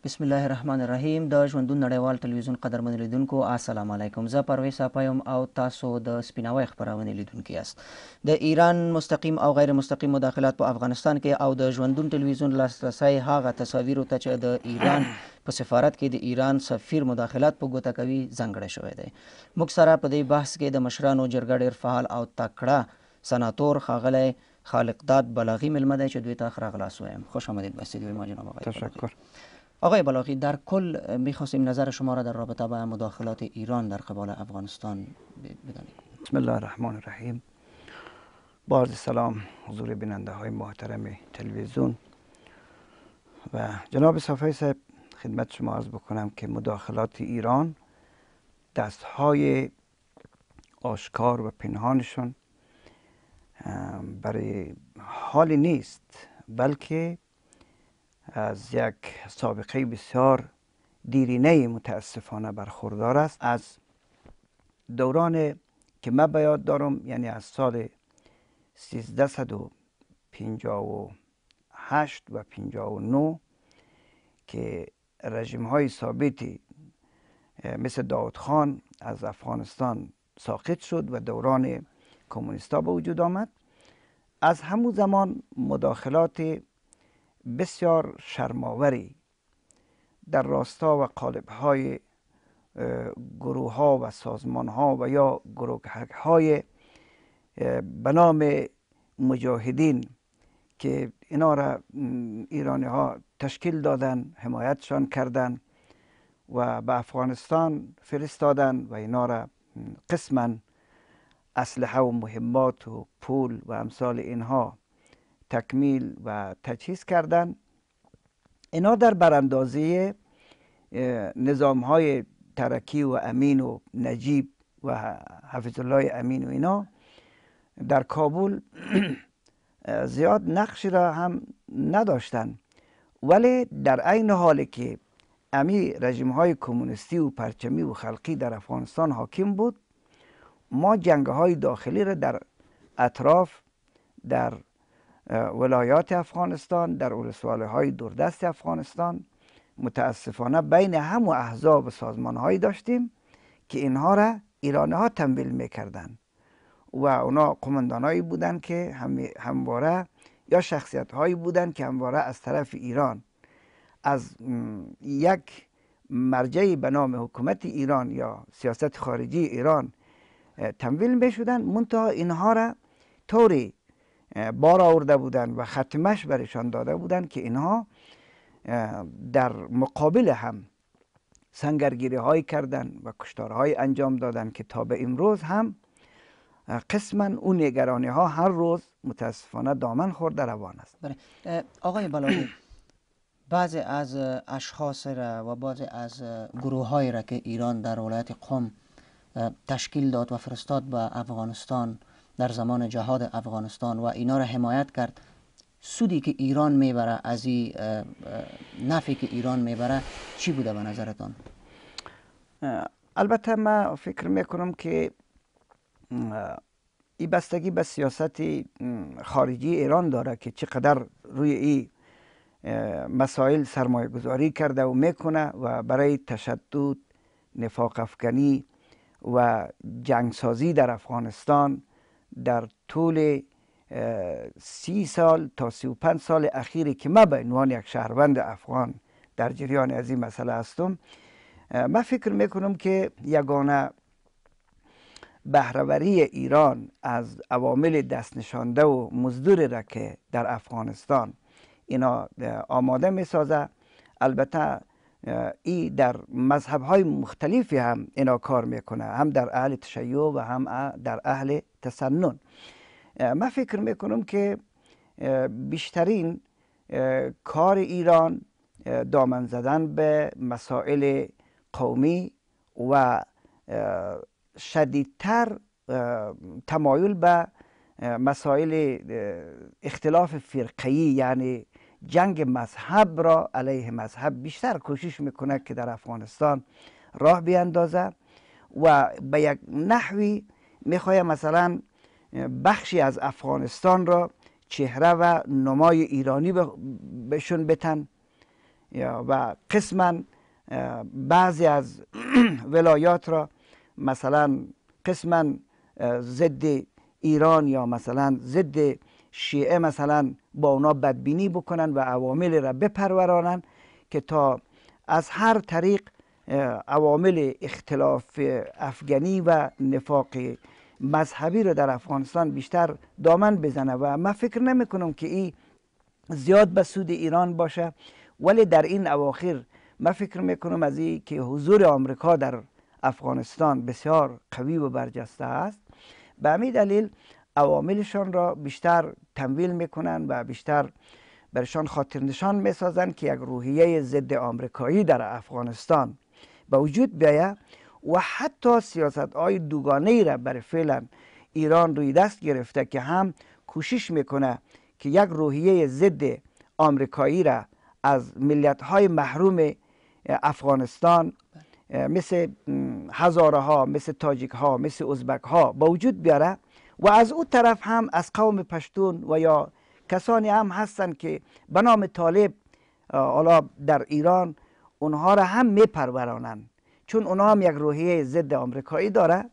بسم الله الرحمن الرحیم. د ژوندون نړیوال ټلویزیون قدرمن لیدونکو السلام علیکم. زه پرویز صافیم او تاسو د سپیناوي خبرونه لیدونکو یاست. د ایران مستقیم او غیر مستقیم مداخلات په افغانستان کې او د ژوندون ټلویزیون لاسرسي هغه تصاویر ته چې د ایران په سفارت کې د ایران سفیر مداخلات په ګوته کوي ځنګړی شوی دی. موږ سره په دې بحث کې د مشرانو جرګه ډېر فعال او تکړه سناتور ښاغلی خالقداد بلاغی ملمه دی چې دوی ته ښه راغلاست وایم. خوش آمدید به استودیوی ما جناب آقای. تشکر. آقای بلاغی، در کل میخواستیم نظر شما را در رابطه با مداخلات ایران در قبال افغانستان بدانیم. بسم الله الرحمن الرحیم. با عرض سلام حضور بیننده های محترم تلویزیون و جناب صافی صاحب، خدمت شما عرض بکنم که مداخلات ایران دستهای آشکار و پنهانشون برای حال نیست، بلکه از یک سابقه بسیار دیرینه متاسفانه برخوردار است. از دوران که من به یاد دارم، یعنی از سال 1358 و 59 که رژیم های ثابتی مثل داود خان از افغانستان ساقط شد و دوران کمونیستا به وجود آمد، از همون زمان مداخلات بسیار شرماوری در راستا و قالب‌های گروه‌ها و سازمان‌ها و یا گروه‌های به نام مجاهدین که اینا را ایرانی‌ها تشکیل دادن، حمایتشان کردن و به افغانستان فرستادن و اینا را قسماً اسلحه و مهمات و پول و امثال اینها تکمیل و تجهیز کردن. اینا در براندازی نظام های ترکی و امین و نجیب و حفظ الله امین و اینا در کابل زیاد نقشی را هم نداشتن، ولی در عین حالی که امی رژیم های کمونیستی و پرچمی و خلقی در افغانستان حاکم بود، ما جنگ های داخلی را در اطراف، در ولایات افغانستان، در ولسوالی های دوردست افغانستان متاسفانه بین همو احزاب و سازمان هایی داشتیم که اینها را ایرانی ها تمویل میکردن و اونا قماندان هایی بودن که همواره یا شخصیت هایی بودن که همواره از طرف ایران از یک مرجعی به نام حکومت ایران یا سیاست خارجی ایران تمویل میشدن، منتها اینها را طوری بار آورده بودن و ختمش برشان داده بودن که اینها در مقابل هم سنگرگیری های کردن و کشتارهای انجام دادن که تا به امروز هم قسما اون نگرانی ها هر روز متاسفانه دامن خورده روان است. آقای بلاغی، بعضی از اشخاص را و بعضی از گروه های را که ایران در ولایت قم تشکیل داد و فرستاد به افغانستان در زمان جهاد افغانستان و اینا را حمایت کرد، سودی که ایران میبره از این نفعی که ایران میبره چی بوده به نظرتان؟ البته من فکر میکنم که این بستگی به سیاست خارجی ایران داره که چقدر روی این مسائل سرمایه گذاری کرده و میکنه و برای تشدد، نفاق افکنی و جنگسازی در افغانستان در طول 30 سال تا 35 سال اخیری که من به عنوان یک شهروند افغان در جریان از این مسئله هستم، من فکر میکنم که یگانه بهره‌وری ایران از عوامل دست نشانده و مزدور را که در افغانستان اینا آماده میسازه، البته ای در مذهب های مختلفی هم اینا کار میکنه، هم در اهل تشیع و هم در اهل تسنن. من فکر میکنم که بیشترین کار ایران دامن زدن به مسائل قومی و شدیدتر تمایل به مسائل اختلاف فرقه‌ای، یعنی جنگ مذهب را علیه مذهب بیشتر کوشش میکنه که در افغانستان راه بیندازه و به یک نحوی میخواه مثلا بخشی از افغانستان را چهره و نمای ایرانی بهشون بتن و قسما بعضی از ولایات را مثلا قسما ضد ایران یا مثلا ضد شیعه مثلا با اونا بدبینی بکنن و عوامل را بپرورانن که تا از هر طریق عوامل اختلاف افغانی و نفاق مذهبی رو در افغانستان بیشتر دامن بزنه و من فکر نمی کنم که این زیاد به سود ایران باشه. ولی در این اواخر من فکر میکنم از این که حضور آمریکا در افغانستان بسیار قوی و برجسته است، به همین دلیل عواملشان را بیشتر تمویل میکنن و بیشتر برشان خاطر نشان میسازن که یک روحیه ضد آمریکایی در افغانستان به وجود بیاید و حتی سیاست های دوگانه ای را برای فعلا ایران روی دست گرفته که هم کوشش میکنه که یک روحیه ضد آمریکایی را از ملت های محروم افغانستان مثل هزاره ها، مثل تاجیک ها، مثل ازبک ها با وجود بیاره و از او طرف هم از قوم پشتون و یا کسانی هم هستن که به نام طالب حالا در ایران اونها را هم میپرورانند، چون اونها هم یک روحیه ضد آمریکایی داره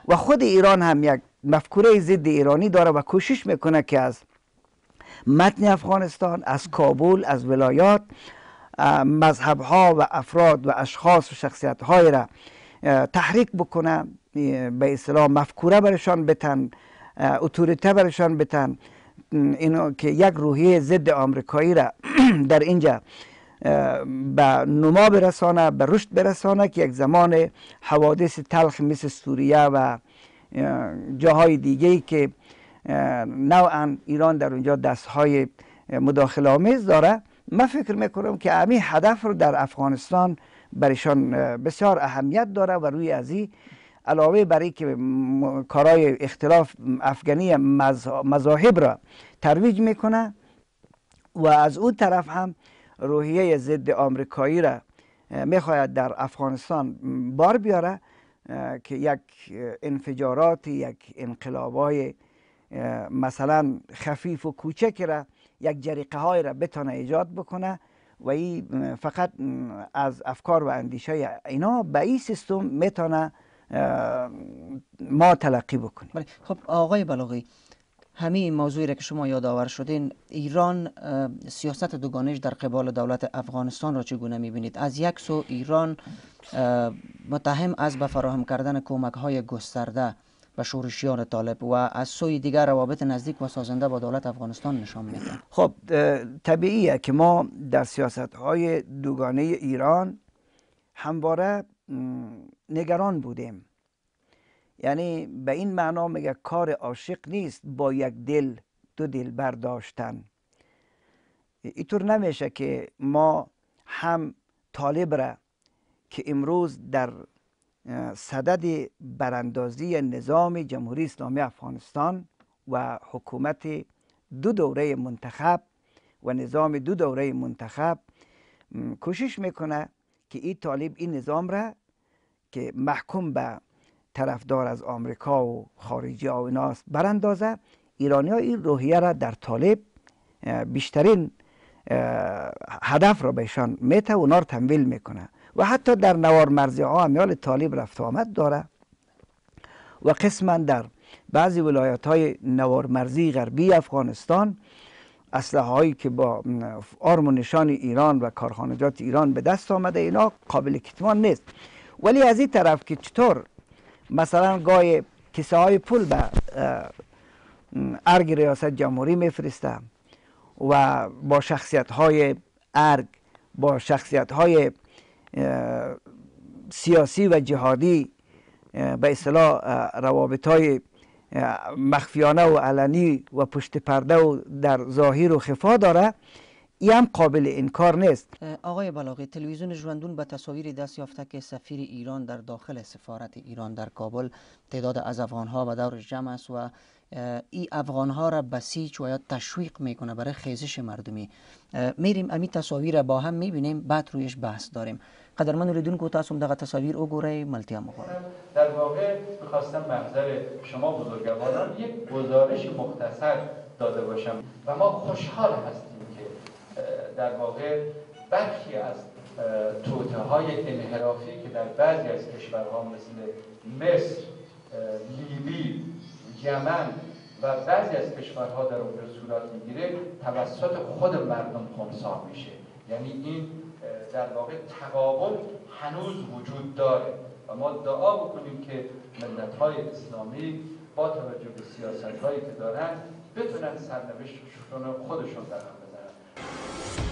و خود ایران هم یک مفکوره ضد ایرانی داره و کوشش میکنه که از متن افغانستان، از کابل، از ولایات مذهب ها و افراد و اشخاص و شخصیت های را تحریک بکنه، به اصطلاح مفکوره برشان بتن، اتوریته برشان بتن، اینو که یک روحیه ضد آمریکایی را در اینجا به نما برسانه، به رشد برسانه که یک زمان حوادث تلخ مثل سوریه و جاهای دیگه‌ای که نوعا ایران در اونجا دستهای مداخله آمیز داره، من فکر میکنم که همین هدف رو در افغانستان برایشان بسیار اهمیت داره و روی ازی علاوه برای که کارهای اختلاف افغانی مذاهب را ترویج میکنه و از اون طرف هم روحیه ضد آمریکایی را میخواهد در افغانستان بار بیاره که یک انفجارات، یک انقلابای مثلا خفیف و کوچک را، یک جریقه های را بتونه ایجاد بکنه و این فقط از افکار و اندیشه اینا به این سیستم میتونه ما تلقی بکنیم. خب آقای بلاغی، همین موضوعی را که شما یادآور شدین، ایران سیاست دوگانش در قبال دولت افغانستان را چگونه میبینید؟ از یک سو ایران متهم از به فراهم کردن کمک های گسترده به شورشیان طالب و از سوی دیگر روابط نزدیک و سازنده با دولت افغانستان نشان میده. خب طبیعیه که ما در سیاست های دوگانه ایران همواره نگران بودیم. یعنی به این معنا میگه کار عاشق نیست با یک دل دو دل برداشتن. اینطور نمیشه که ما هم طالب را که امروز در صدد براندازی نظام جمهوری اسلامی افغانستان و حکومت دو دوره منتخب و نظام دو دوره منتخب کوشش میکنه که این طالب این نظام را که محکوم به طرفدار از آمریکا و خارجی ها و ایناست براندازه. ایرانی ها این روحیه را در طالب بیشترین هدف را بهشان میته و اونا رو تمویل میکنه و حتی در نوار مرزی ها امیال طالب رفت آمد داره و قسما در بعضی ولایت های نوار مرزی غربی افغانستان اسلحه هایی که با آرم و نشان ایران و کارخانجات ایران به دست آمده اینا قابل کتمان نیست. ولی از این طرف که چطور مثلا گاهی کیسه های پول به ارگ ریاست جمهوری میفرسته و با شخصیت های ارگ، با شخصیت های سیاسی و جهادی به اصطلاح روابط های مخفیانه و علنی و پشت پرده و در ظاهر و خفا داره، این هم قابل انکار نیست. آقای بلاغی، تلویزیون ژوندون به تصاویر دست یافته که سفیر ایران در داخل سفارت ایران در کابل تعداد از افغانها به دور جمع است و این افغانها را بسیج و یا تشویق میکنه برای خیزش مردمی. میریم امی تصاویر با هم میبینیم، بعد رویش بحث داریم. قدرمن اوریدونکو تاسو دغه تصاویر وګورئ، ملتیا مخورم. در واقع میخواستم محضر شما بزرگواران یک گزارش مختصر داده باشم و ما خوشحال هستیم که در واقع برخی از توطئه‌های انحرافی که در بعضی از کشورها مثل مصر، لیبی، یمن و بعضی از کشورها در اونجا صورت میگیره توسط خود مردم خنثی میشه. یعنی این در واقع تقابل هنوز وجود داره و ما دعا بکنیم که ملت‌های اسلامی با توجه به سیاست‌هایی که دارن بتونن سرنوشت خودشون رقم بزنن.